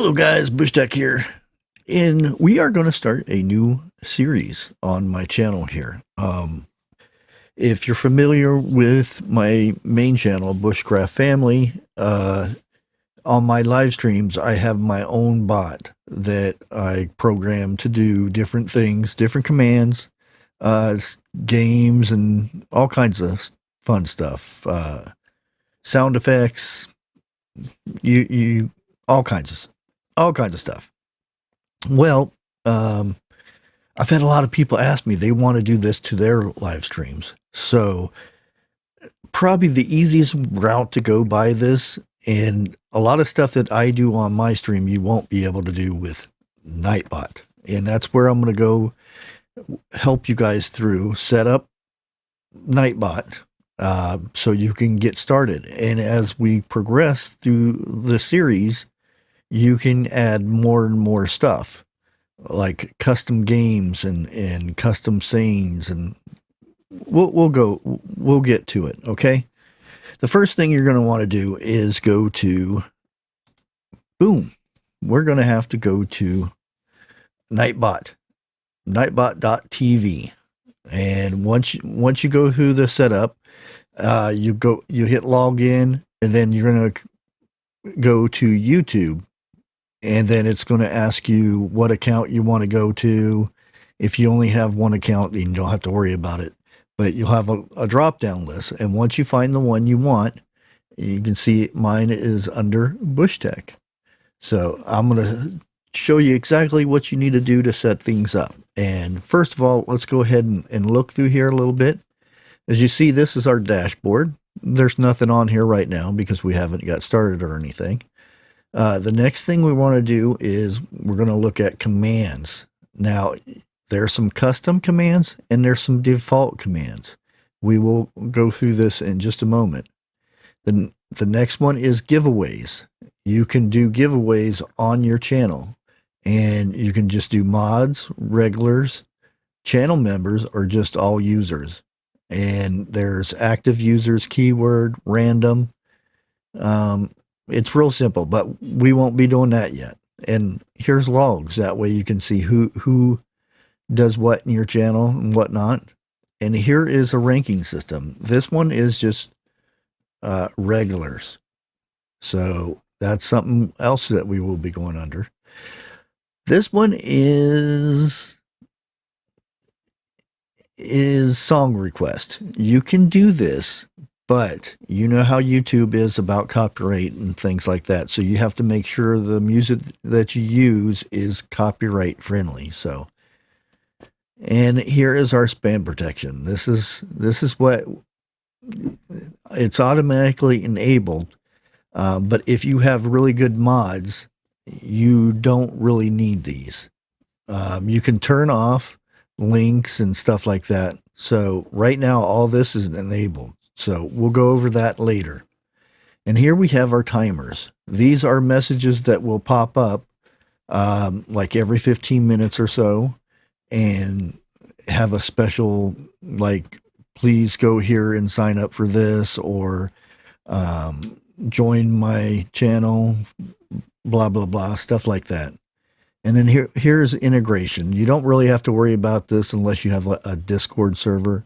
Hello guys, BushTech here, and we are going to start a new series on my channel here. If you're familiar with my main channel, Bushcraft Family, on my live streams, I have my own bot that I program to do different things, different commands, games, and all kinds of fun stuff, sound effects, you all kinds of stuff. Well, I've had a lot of people ask me they want to do this to their live streams. So probably the easiest route to go by this, and a lot of stuff that I do on my stream you won't be able to do with Nightbot. And that's where I'm going to go help you guys through, set up Nightbot, so you can get started. And as we progress through the series, you can add more and more stuff, like custom games and custom scenes, and we'll get to it. Okay. The first thing you're going to want to do is go to, boom, we're going to have to go to nightbot.tv. And once you go through the setup, you hit login, and then you're going to go to YouTube, and then it's going to ask you what account you want to go to. If you only have one account, then you don't have to worry about it, but you'll have a drop down list. And once you find the one you want, you can see mine is under BushTech. So I'm going to show you exactly what you need to do to set things up. And first of all, let's go ahead and look through here a little bit. As you see, this is our dashboard. There's nothing on here right now because we haven't got started or anything. The next thing we want to do is we're going to look at commands. Now, there's some custom commands and there's some default commands. We will go through this in just a moment. The next one is giveaways. You can do giveaways on your channel, and you can just do mods, regulars, channel members, or just all users. And there's active users, keyword, random. It's real simple, but we won't be doing that yet. And here's logs. That way you can see who does what in your channel and whatnot. And here is a ranking system. This one is just regulars. So that's something else that we will be going under. This one is song request. You can do this, but you know how YouTube is about copyright and things like that. So you have to make sure the music that you use is copyright friendly. So, and here is our spam protection. This is what it's automatically enabled. But if you have really good mods, you don't really need these. You can turn off links and stuff like that. So right now, all this is enabled. So we'll go over that later. And here we have our timers. These are messages that will pop up like every 15 minutes or so, and have a special, like, please go here and sign up for this, or join my channel, blah, blah, blah, stuff like that. And then here's integration. You don't really have to worry about this unless you have a Discord server.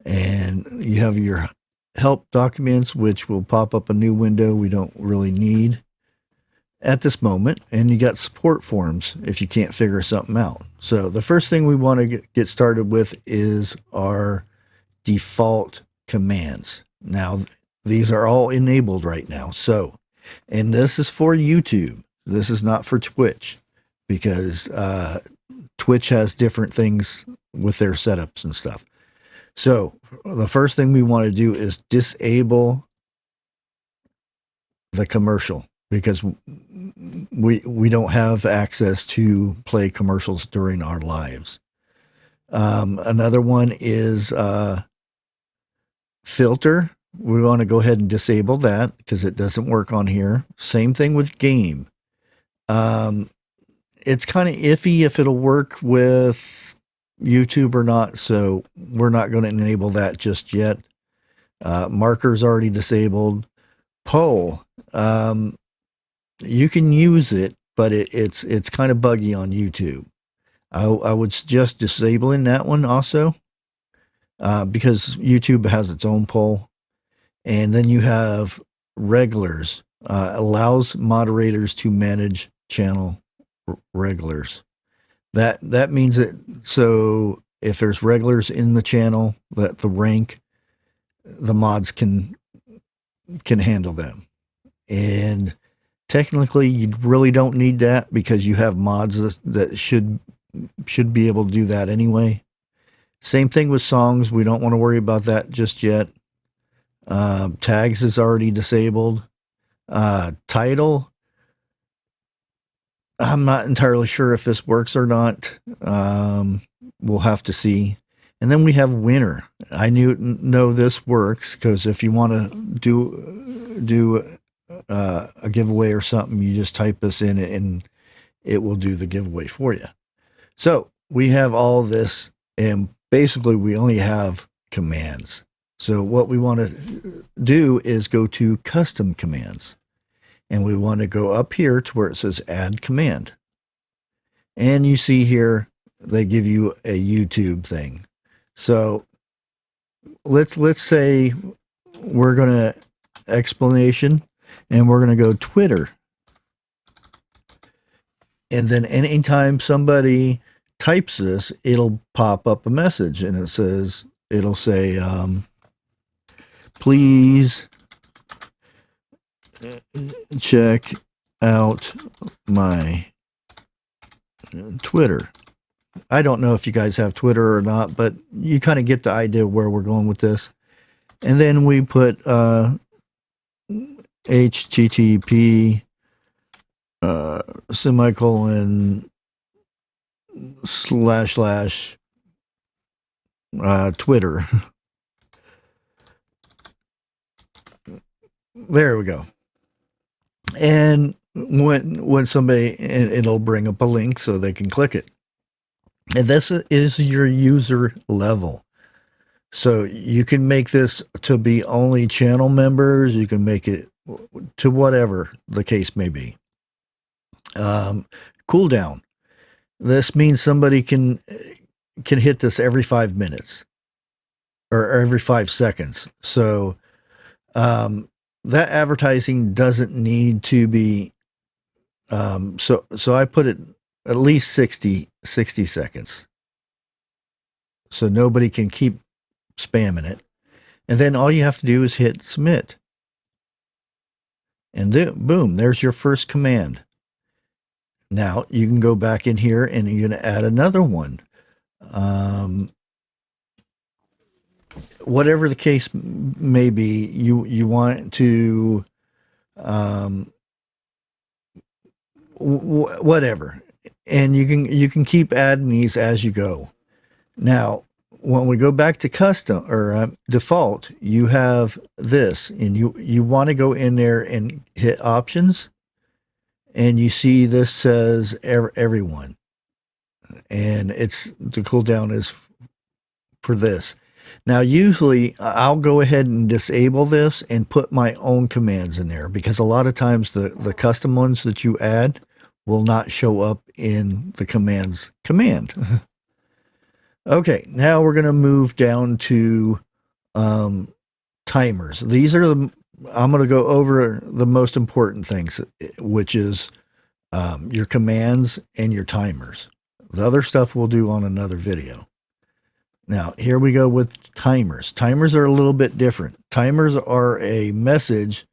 And you have your help documents, which will pop up a new window we don't really need at this moment. And you got support forums if you can't figure something out. So the first thing we want to get started with is our default commands. Now, these are all enabled right now. So, and this is for YouTube. This is not for Twitch, because Twitch has different things with their setups and stuff. So the first thing we want to do is disable the commercial, because we don't have access to play commercials during our lives. Another one is filter. We want to go ahead and disable that because it doesn't work on here. Same thing with game. It's kind of iffy if it'll work with YouTube or not, so we're not going to enable that just yet. Marker's already disabled. Poll, you can use it but it's kind of buggy on YouTube. I would suggest disabling that one also, because YouTube has its own poll. And then you have regulars, allows moderators to manage channel regulars. That means that, so if there's regulars in the channel, that the rank, the mods can handle them. And technically, you really don't need that because you have mods that should be able to do that anyway. Same thing with songs. We don't want to worry about that just yet. Tags is already disabled. Title, I'm not entirely sure if this works or not. We'll have to see. And then we have winner. I know this works because if you want to do a giveaway or something, you just type this in and it will do the giveaway for you. So we have all this, and basically we only have commands. So what we want to do is go to custom commands, and we want to go up here to where it says add command. And you see here, they give you a YouTube thing. So let's say we're going to explanation, and we're going to go Twitter. And then anytime somebody types this, it'll pop up a message, and it'll say, please check out my Twitter. I don't know if you guys have Twitter or not, but you kind of get the idea where we're going with this. And then we put HTTP semicolon / Twitter. There we go. And when somebody, it'll bring up a link so they can click it. And this is your user level. So you can make this to be only channel members. You can make it to whatever the case may be. Cooldown. This means somebody can hit this every 5 minutes or every 5 seconds. So that advertising doesn't need to be, so I put it at least 60 seconds. So nobody can keep spamming it. And then all you have to do is hit submit. And boom, there's your first command. Now you can go back in here and you're going to add another one. Whatever the case may be, you want to, whatever, and you can keep adding these as you go. Now, when we go back to custom or default, you have this, and you want to go in there and hit options, and you see this says everyone, and it's the cooldown is for this. Now, usually I'll go ahead and disable this and put my own commands in there, because a lot of times the custom ones that you add will not show up in the command. Okay, now we're going to move down to timers. These are I'm going to go over the most important things, which is your commands and your timers. The other stuff we'll do on another video. Now, here we go with timers. Timers are a little bit different. Timers are a message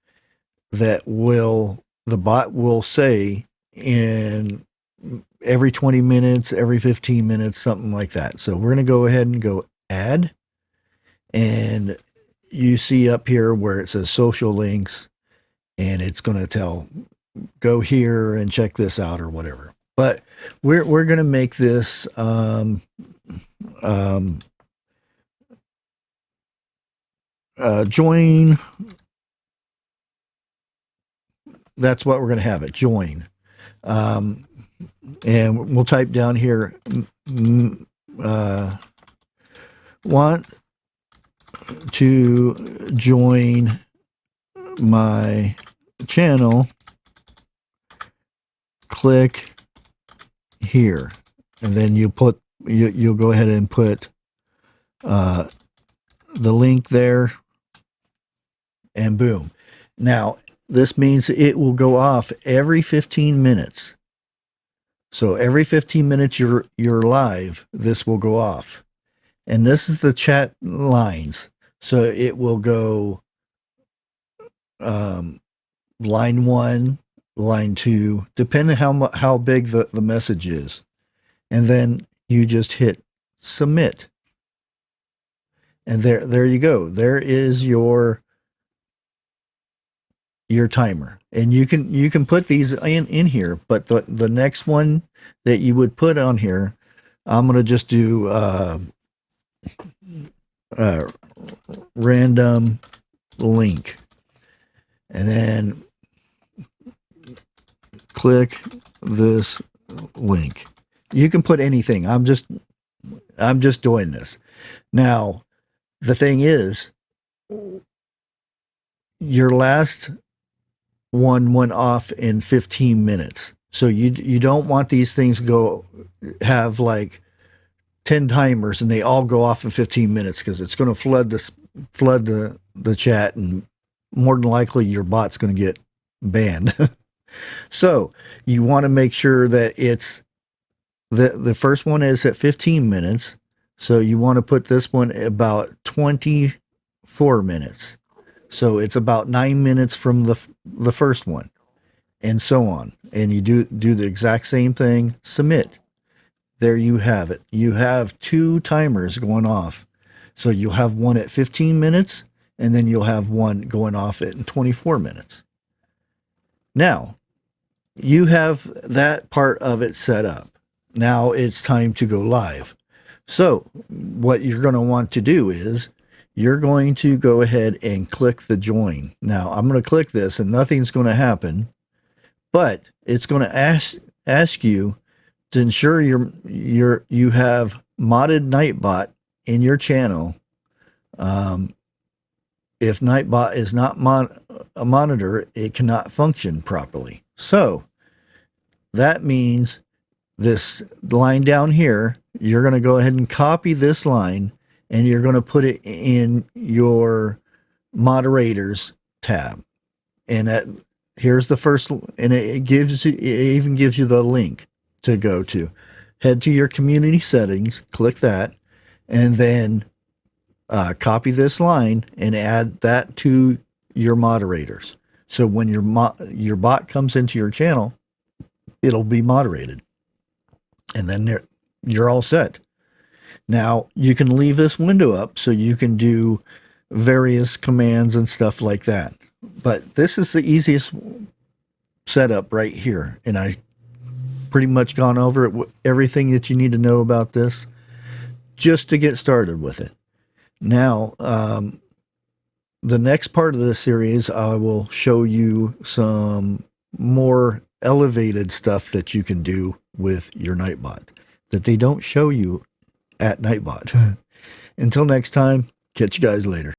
that the bot will say in every 20 minutes, every 15 minutes, something like that. So we're going to go ahead and go add. And you see up here where it says social links, and it's going to tell, go here and check this out or whatever. But we're going to make this join. That's what we're going to have it, join. And we'll type down here, want to join my channel, click here, and then you'll go ahead and put the link there, and boom. Now, this means it will go off every 15 minutes. So every 15 minutes you're live, this will go off. And this is the chat lines. So it will go line 1, line 2, depending how big the message is. And then you just hit submit. And there you go. There is your timer. And you can put these in here, but the next one that you would put on here, I'm going to just do random link, and then click this link. You can put anything. I'm just doing this. Now, the thing is, your last one went off in 15 minutes. So you don't want these things have like 10 timers and they all go off in 15 minutes, because it's going to flood the chat, and more than likely your bot's going to get banned. So you want to make sure that it's the first one is at 15 minutes. So you want to put this one about 24 minutes. So it's about 9 minutes from the first one, and so on. And you do the exact same thing, submit. There you have it. You have 2 timers going off. So you'll have one at 15 minutes, and then you'll have one going off at 24 minutes. Now, you have that part of it set up. Now it's time to go live. So what you're going to want to do is, you're going to go ahead and click the join. Now I'm going to click this and nothing's going to happen, but it's going to ask you to ensure you have modded Nightbot in your channel. If Nightbot is not a monitor, it cannot function properly. So that means this line down here, you're going to go ahead and copy this line, and you're going to put it in your moderators tab. And here's the first, and it even gives you the link to go to. Head to your community settings, click that, and then copy this line and add that to your moderators. So when your bot comes into your channel, it'll be moderated. And then you're all set. Now, you can leave this window up so you can do various commands and stuff like that. But this is the easiest setup right here. And I pretty much gone over it, everything that you need to know about this, just to get started with it. Now, the next part of the series, I will show you some more elevated stuff that you can do with your Nightbot that they don't show you at Nightbot. Until next time, catch you guys later.